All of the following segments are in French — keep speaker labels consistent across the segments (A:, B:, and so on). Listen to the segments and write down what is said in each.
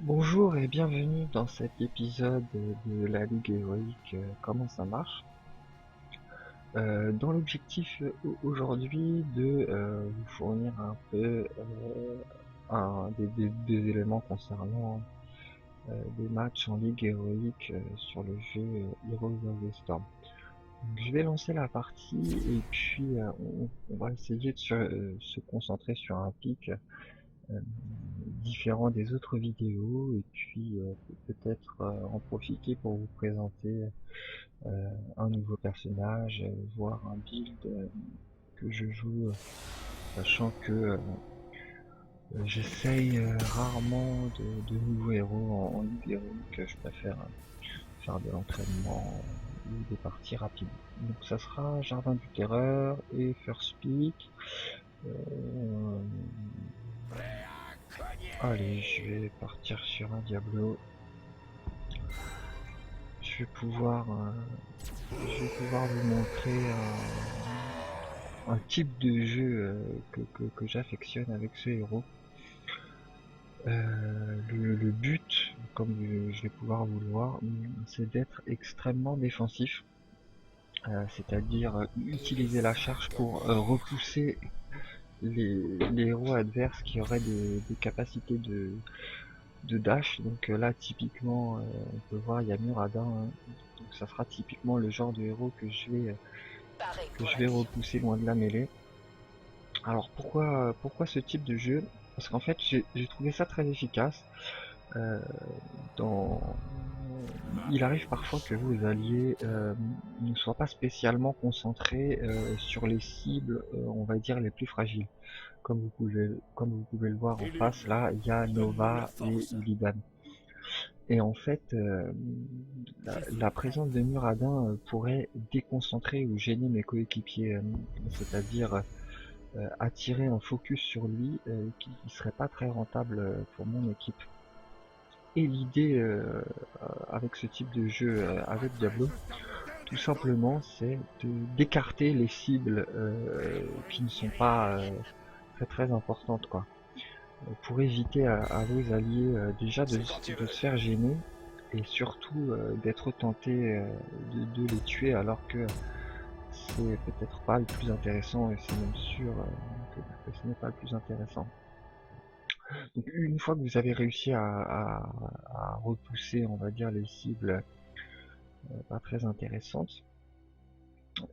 A: Bonjour et bienvenue dans cet épisode de la Ligue Héroïque, comment ça marche. Dans l'objectif aujourd'hui de vous fournir un peu des éléments concernant des matchs en Ligue Héroïque sur le jeu Heroes of the Storm. Donc, je vais lancer la partie et puis on va essayer de se concentrer sur un pic différent des autres vidéos et puis peut-être en profiter pour vous présenter un nouveau personnage, voire un build que je joue, sachant que j'essaye rarement de nouveaux héros en ligue héroïque. Je préfère faire de l'entraînement ou des parties rapides. Donc ça sera Jardin du Terreur et First Peak. Allez, je vais partir sur un Diablo. Je vais pouvoir, vous montrer un type de jeu que j'affectionne avec ce héros. Le but, comme je vais pouvoir vous le voir, c'est d'être extrêmement défensif, c'est-à-dire utiliser la charge pour repousser les héros adverses qui auraient des capacités de dash. Donc là typiquement on peut voir il y a Muradin, hein. Donc ça sera typiquement le genre de héros que je vais repousser loin de la mêlée. Alors pourquoi ce type de jeu? Parce qu'en fait j'ai trouvé ça très efficace. Euh, dans... Il arrive parfois que vos alliés ne soient pas spécialement concentrés sur les cibles, on va dire, les plus fragiles. Comme vous pouvez le voir en face, là, il y a Nova et Illidan. Et en fait, la présence de Muradin pourrait déconcentrer ou gêner mes coéquipiers, c'est-à-dire attirer un focus sur lui qui ne serait pas très rentable pour mon équipe. Et l'idée avec ce type de jeu avec Diablo, tout simplement, c'est d'écarter les cibles qui ne sont pas très importantes, quoi. Pour éviter à vos alliés déjà de se faire gêner et surtout d'être tentés de les tuer alors que c'est peut-être pas le plus intéressant et c'est même sûr que ce n'est pas le plus intéressant. Donc une fois que vous avez réussi à repousser, on va dire, les cibles pas très intéressantes,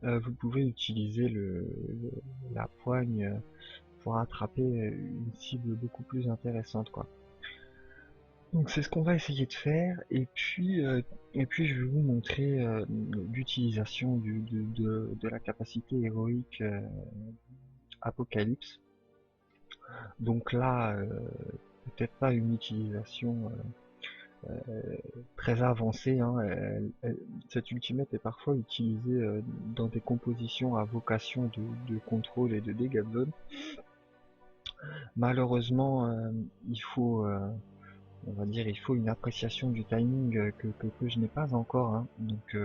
A: vous pouvez utiliser la poigne pour attraper une cible beaucoup plus intéressante, quoi. Donc c'est ce qu'on va essayer de faire et puis je vais vous montrer l'utilisation de la capacité héroïque Apocalypse. Donc là peut-être pas une utilisation très avancée, hein. Cette ultimate est parfois utilisée dans des compositions à vocation de contrôle et de dégâts de zone. Malheureusement on va dire, il faut une appréciation du timing que je n'ai pas encore, hein. Donc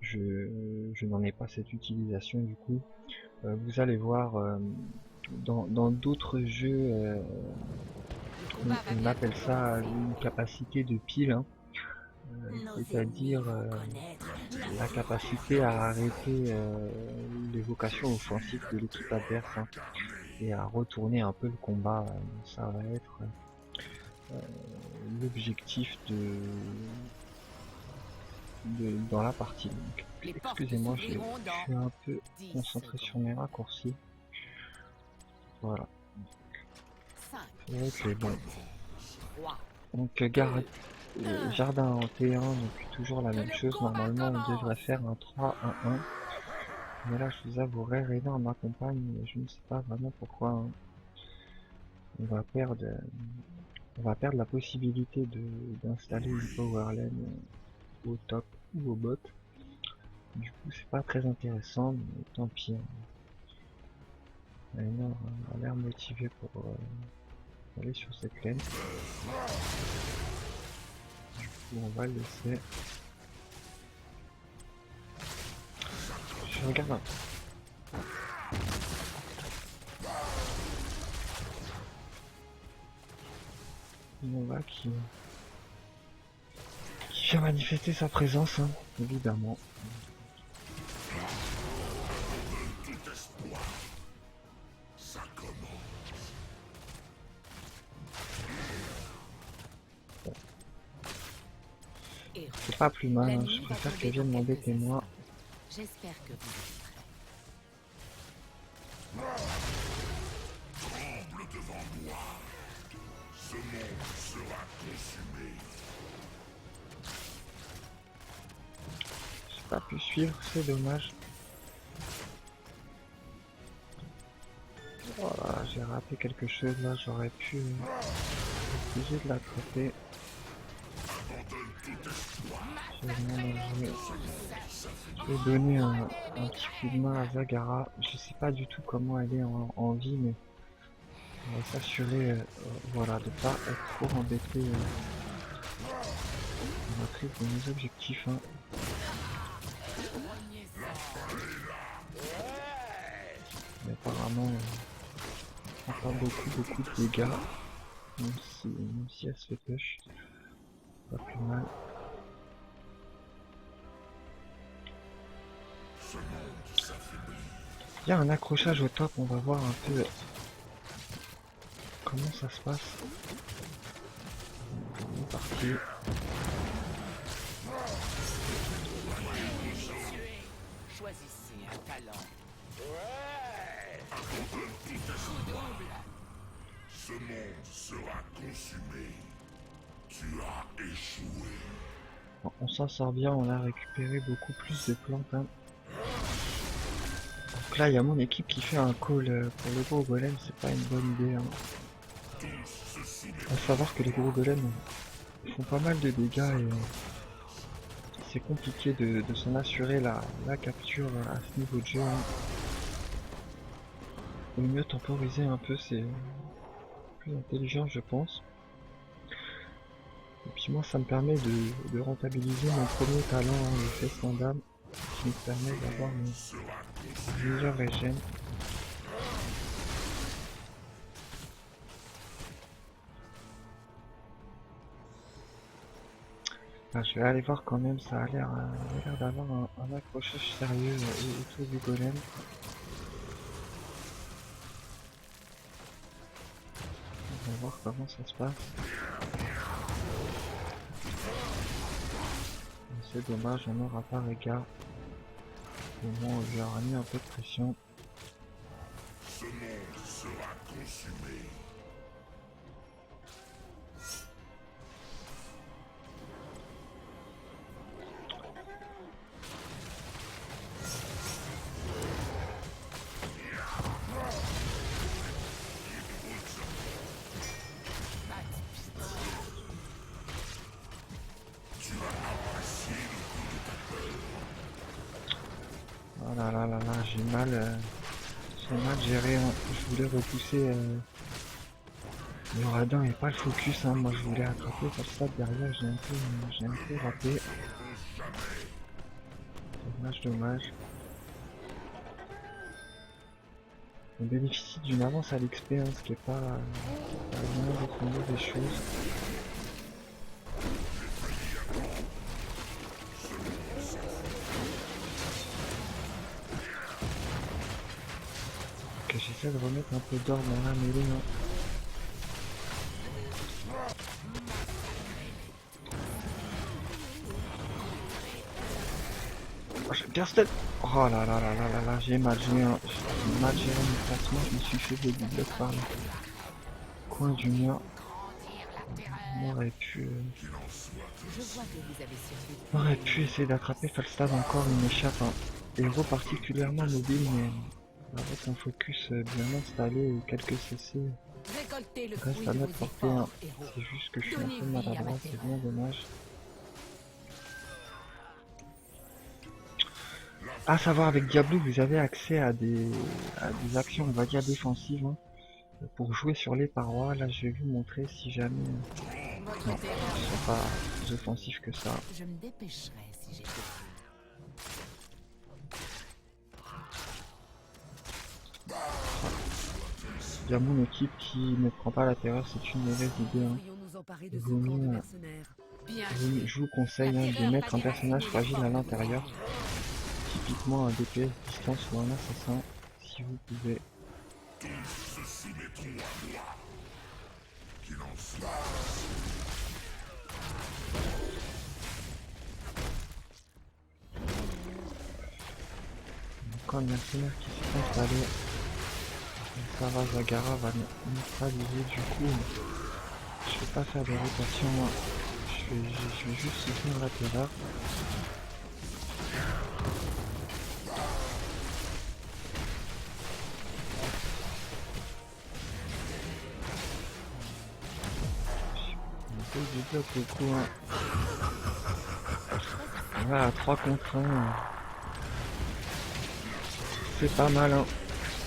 A: je n'en ai pas cette utilisation du coup. Vous allez voir dans d'autres jeux, on appelle ça une capacité de pile, hein. C'est-à-dire la capacité à arrêter l'évocation offensive de l'équipe adverse, hein, et à retourner un peu le combat. Ça va être l'objectif dans la partie. Donc, excusez-moi, je suis un peu concentré sur mes raccourcis. Voilà. C'est vrai que bon. Donc jardin en T1, donc toujours la même chose. Normalement on devrait faire un 3-1-1. Mais là je vous avouerai, Rena m'accompagne, je ne sais pas vraiment pourquoi, hein. On va perdre la possibilité d'installer une power lane au top ou au bot. Du coup c'est pas très intéressant, mais tant pis, hein. Rena a l'air motivé pour aller sur cette lane. Du coup on va le laisser. Je regarde un peu. Nova qui vient manifester sa présence, hein, évidemment. C'est pas plus mal, hein. Je préfère qu'elle vienne m'embêter moi.
B: J'espère que vous êtes prêts.
C: Tremble devant moi. Ce monde sera consumé.
A: J'ai pas pu suivre, c'est dommage. Voilà, j'ai raté quelque chose là, j'aurais pu essayer de l'attraper. Je vais donner un petit coup de main à Zagara. Je sais pas du tout comment elle est en vie, mais on va s'assurer voilà, de pas être trop embêté dans la prise de nos objectifs. Hein. Mais apparemment, on prend pas beaucoup de dégâts, même si elle se fait push. Pas plus mal. Il y a un accrochage au top, on va voir un peu comment ça se passe. On est parti.
B: Choisissez un talent.
C: Ce monde sera consumé. Tu as échoué.
A: Bon, on s'en sort bien, on a récupéré beaucoup plus de plantes. Hein. Donc là, il y a mon équipe qui fait un call pour le gros golem, c'est pas une bonne idée. Hein. À savoir que les gros golems font pas mal de dégâts et c'est compliqué de s'en assurer la capture à ce niveau de jeu. Hein. Au mieux temporiser un peu, c'est plus intelligent je pense. Et puis moi ça me permet de rentabiliser mon premier talent, hein, le festin d'âme, qui me permet d'avoir mon meilleur régène. Ah, je vais aller voir quand même, ça a l'air d'avoir un accrochage sérieux autour du golem. On va voir comment ça se passe. C'est dommage, on n'aura pas regard. Au moins on lui aura mis un peu de pression.
C: Ce monde sera consumé.
A: Oh là là là là, j'ai mal géré. Hein. Je voulais repousser le radin et pas le focus. Hein. Moi je voulais attraper sur le stade derrière, j'ai un peu raté. Dommage. On bénéficie d'une avance à l'XP, hein, ce qui est pas vraiment une mauvaise chose. Que j'essaie de remettre un peu d'ordre dans la mêlée. Hein. Oh, j'ai bien step. Oh là là là là là là, j'ai mal géré mon placement, je me suis fait des blocs par le coin du mur. On aurait pu, essayer d'attraper Falstad encore, il m'échappe. Hein. Héros particulièrement mobile, mais avec un focus bien installé et quelques CC reste à notre portée. Hein. C'est juste que je suis un peu maladroit, c'est bien dommage. À savoir, avec Diablo, vous avez accès à des actions, on va dire, défensives, hein, pour jouer sur les parois. Là, je vais vous montrer si jamais... non, ils sont pas plus offensifs que ça.
B: Je me dépêcherai si j'ai
A: Il y a mon équipe qui ne prend pas la terreur, c'est une mauvaise idée. Hein.
D: s'emparer de ce
A: Vaut
D: camp de
A: mieux,
D: mercenaires.
B: Bien
A: je vous conseille de mettre un personnage fragile à l'intérieur. Typiquement un DPS distance ou un assassin, si vous pouvez.
C: Tous se soumettront à moi. Qu'il en soit.
A: Encore un mercenaire qui s'est installé. Sarah Zagara va me neutraliser, du coup je vais pas faire de rotation, moi. Je vais juste soutenir la terreur. Je débloque le coup, hein. Voilà, 3 contre 1. C'est pas mal, hein.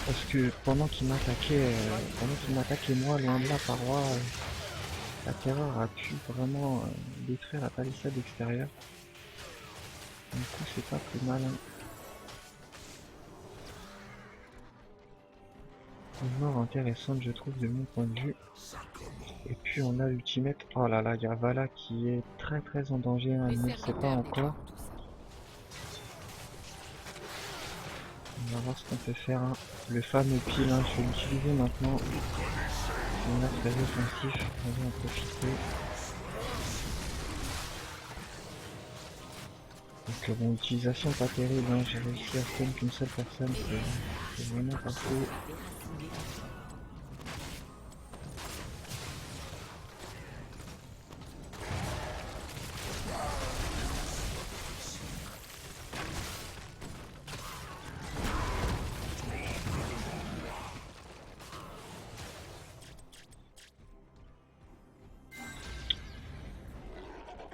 A: Parce que pendant qu'il m'attaquait moi loin de la paroi, la terreur a pu vraiment détruire la palissade extérieure. Du coup c'est pas plus mal, hein. Une mort intéressante je trouve de mon point de vue. Et puis on a l'ultimate. Oh là là, il y a Vala qui est très très en danger, hein. Elle ne le sait pas encore. On va voir ce qu'on peut faire, hein. Le fameux pile, hein, je vais l'utiliser maintenant. C'est un très offensif, on va en profiter. Donc bon, utilisation pas terrible, hein. J'ai réussi à stun qu'une seule personne, c'est vraiment pas fou.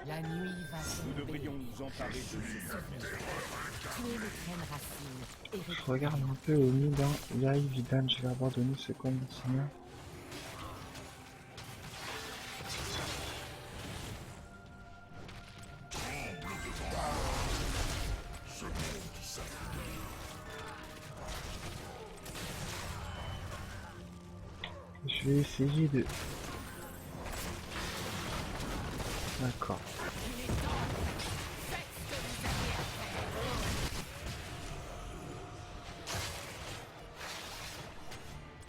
B: La nuit va
E: Nous
B: tomber.
E: devrions nous emparer de ce
B: Tuer les graines racines et
A: Je regarde un peu au mid, hein. Yai, Vidan, je vais abandonner ce conditionnaire. Je vais essayer de... D'accord.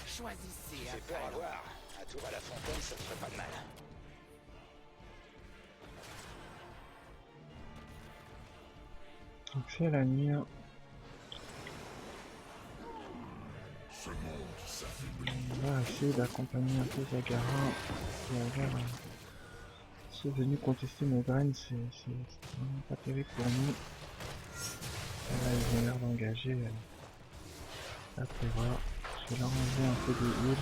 B: choisissez un
F: J'ai peur à
B: talent.
F: voir. Un tour à la fontaine, ça ne ferait pas de mal.
A: Donc c'est la nuit, hein. On va essayer d'accompagner un peu Zagara. Et avoir... Ceux venus contester nos graines, c'est vraiment pas terrible pour nous. Et là, ils ont l'air d'engager la terreur. Je vais leur enlever un peu de heal.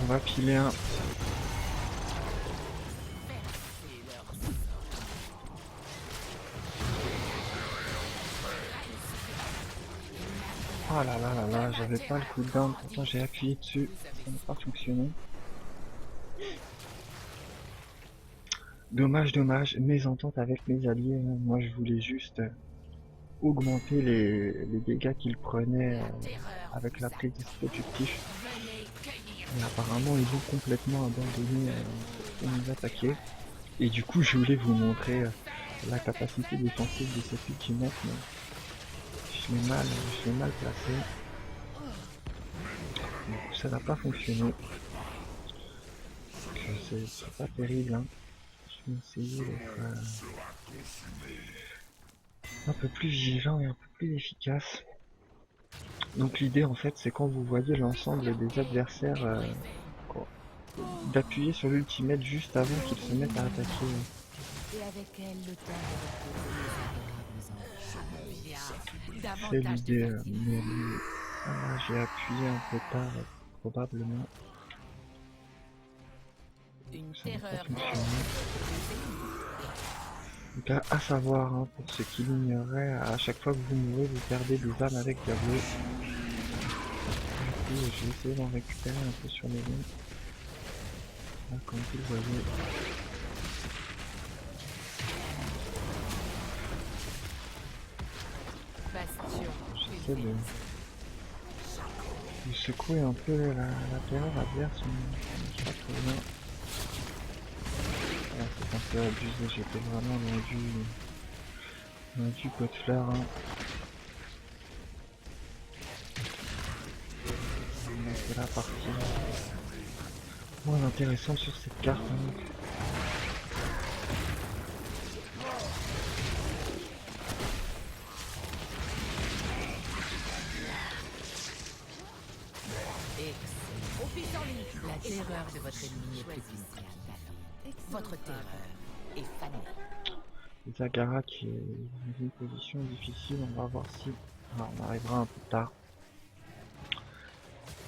A: On va piler un.
B: Versez leur
A: Oh là là là là, j'avais pas le cooldown, pourtant j'ai appuyé dessus, ça n'a pas fonctionné. Dommage, dommage, mésentente avec mes alliés, hein. Moi je voulais juste augmenter les dégâts qu'ils prenaient avec la prise de dispositif. Et apparemment ils ont complètement abandonné pour nous attaquer. Et du coup je voulais vous montrer la capacité défensive de cette ultimate, mais je l'ai mal placé. Du coup ça n'a pas fonctionné. C'est pas terrible, hein. Je vais essayer d'être un peu plus vigilant et un peu plus efficace. Donc l'idée en fait c'est quand vous voyez l'ensemble des adversaires d'appuyer sur l'ultimate juste avant qu'ils se mettent à attaquer.
B: et avec elle le temps de reposer les adorables enfants.
A: C'est
B: Davantage de
A: l'idée,
B: fertilité.
A: mais j'ai appuyé un peu tard probablement.
B: Une
A: Ça n'a pas
B: terreur
A: fonctionné. Donc à savoir, hein, pour ceux qui l'ignoraient, à chaque fois que vous mourrez, vous perdez des âmes avec Diablo. Du coup, je vais essayer d'en récupérer un peu sur les lignes. Là, comme vous le voyez. essaie de secouer un peu la terreur adverse, mais ça marche pas trop bien. Voilà, c'est un peu abusé, j'étais vraiment dans du pot de fleurs. Hein. C'est la partie moins intéressante sur cette carte. Hein.
B: La terreur de votre ennemi est plus puissante, David. Votre terreur est fanée.
A: Zagara qui est dans une position difficile, on va voir si on arrivera un peu tard.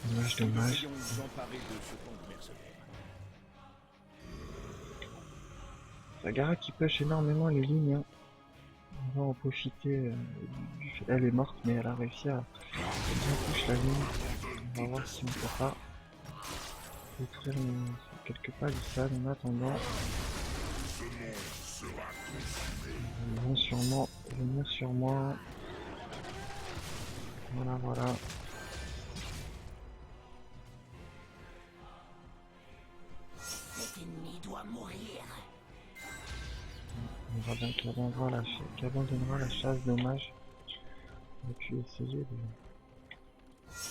A: Dommage, dommage.
C: Nous emparer de ce camp de mercenaires.
A: Zagara qui push énormément les lignes. Hein. On va en profiter. Elle est morte, mais elle a réussi à bien push la ligne. On va voir si on peut pas détruire quelques palissades en attendant. Ils vont sûrement venir sur moi. Voilà, voilà.
F: Cet ennemi doit mourir.
A: On voit bien qu'il abandonnera la chasse, dommage. On a pu essayer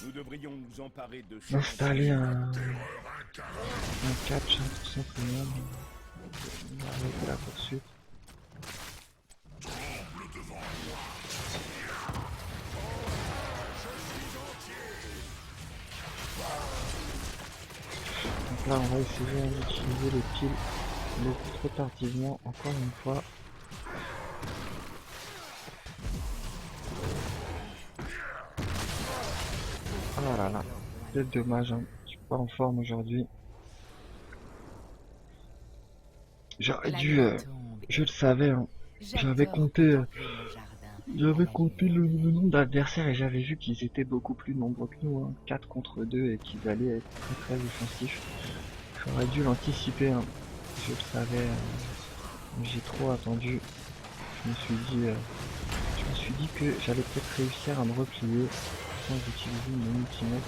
C: Nous devrions nous emparer de ce
A: d'installer un catch, hein, tout simplement. On va arrêter la poursuite. Donc là on va essayer d'utiliser les piles beaucoup trop tardivement, encore une fois. Ah là là, c'est dommage, hein. Je suis pas en forme aujourd'hui. J'aurais dû, je le savais, hein. J'avais compté le nombre d'adversaires et j'avais vu qu'ils étaient beaucoup plus nombreux que nous, hein. 4 contre 2 et qu'ils allaient être très très offensifs. J'aurais dû l'anticiper, hein. Je le savais, j'ai trop attendu. Je me suis dit que j'allais peut-être réussir à me replier sans utiliser mon ultimate.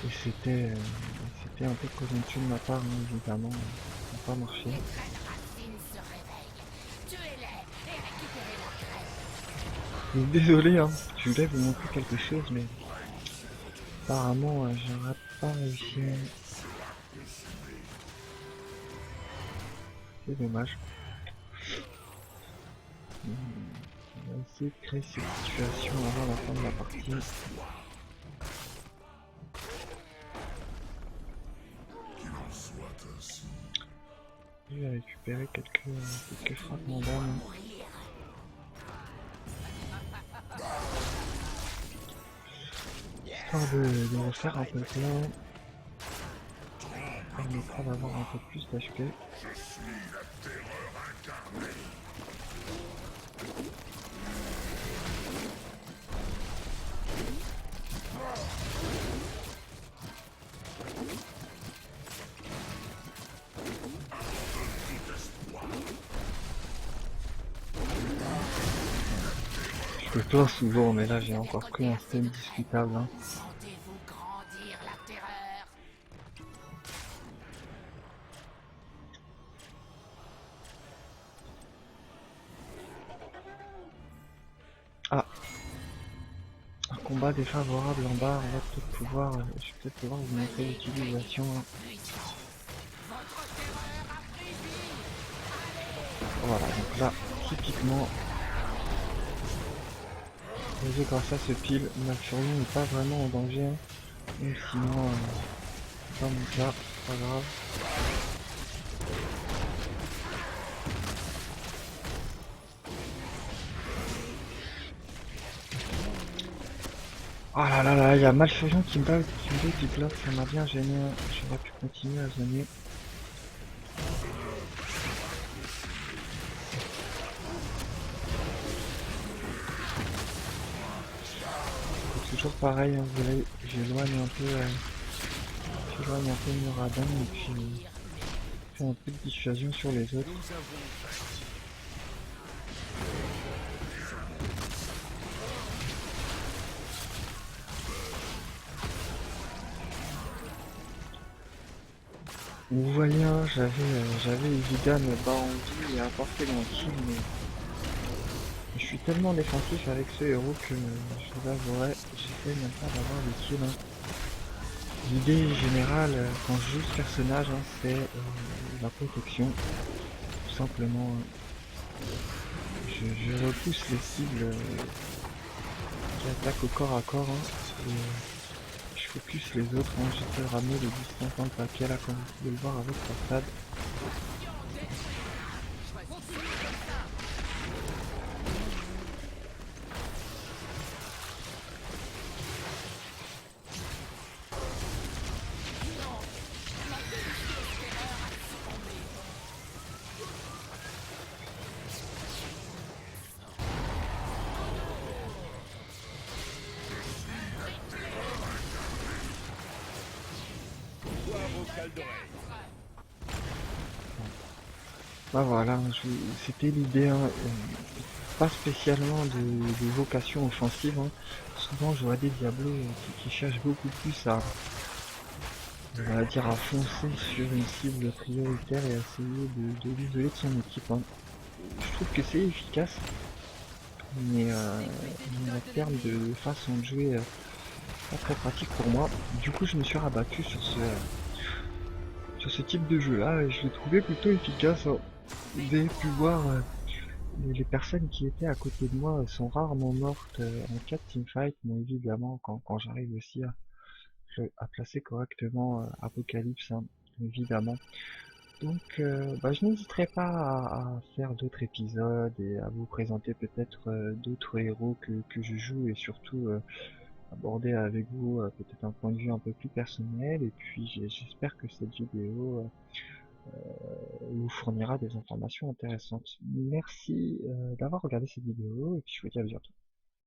A: Et c'était un peu conjoncture de ma part, hein, évidemment. Ça n'a pas marché. Donc, désolé, hein, je voulais vous montrer quelque chose, mais apparemment j'aurais pas réussi. C'est dommage. On va essayer de créer cette situation avant la fin de la partie. Je vais récupérer quelques fragments d'âme. Histoire de refaire un peu plein. Ça permettra d'avoir un peu plus d'HP. Je me plains souvent, mais là j'ai encore pris un stun discutable. Hein.
F: Sentez-vous grandir la terreur?
A: Ah, un combat défavorable en bas. On va peut-être pouvoir, je vais peut-être pouvoir vous montrer l'utilisation. Hein. Voilà, donc là, typiquement, grâce à ce pile, Malfurion n'est pas vraiment en danger. Hein. Même sinon, dans mon cas, c'est pas grave. Oh là là là, il y a Malfurion qui me bloque, ça m'a bien gêné. Hein. J'aurais pu continuer à zoner. Toujours pareil, hein, vous voyez, j'éloigne un peu Muradin et puis fais un peu de dissuasion sur les autres. Vous voyez, hein, j'avais évidemment bas en vie et apporté mon kill, mais je suis tellement défensif avec ce héros que je vous avouerai, j'essaie même pas d'avoir le kill. Hein. L'idée générale quand je joue ce personnage, hein, c'est la protection. Tout simplement, je repousse les cibles qui attaquent au corps à corps. Hein, et je focus les autres. Hein, j'essaie de ramener les distances dans le paquet là, comme vous pouvez le voir avec la stade. Bah voilà, c'était l'idée, hein, pas spécialement de vocation offensive. Hein. Souvent je vois des diablos qui cherchent beaucoup plus à, on va dire, à foncer sur une cible prioritaire et à essayer de l'isoler de son équipe. Hein. Je trouve que c'est efficace, mais en termes de façon de jouer, pas très pratique pour moi. Du coup je me suis rabattu sur ce type de jeu là et je l'ai trouvé plutôt efficace. Hein. Vous avez pu voir, les personnes qui étaient à côté de moi sont rarement mortes en cas de teamfight, mais évidemment quand j'arrive aussi à placer correctement Apocalypse, hein, évidemment. Donc bah, je n'hésiterai pas à faire d'autres épisodes et à vous présenter peut-être d'autres héros que je joue et surtout aborder avec vous peut-être un point de vue un peu plus personnel et puis j'espère que cette vidéo vous fournira des informations intéressantes. Merci d'avoir regardé cette vidéo et puis je vous dis à bientôt.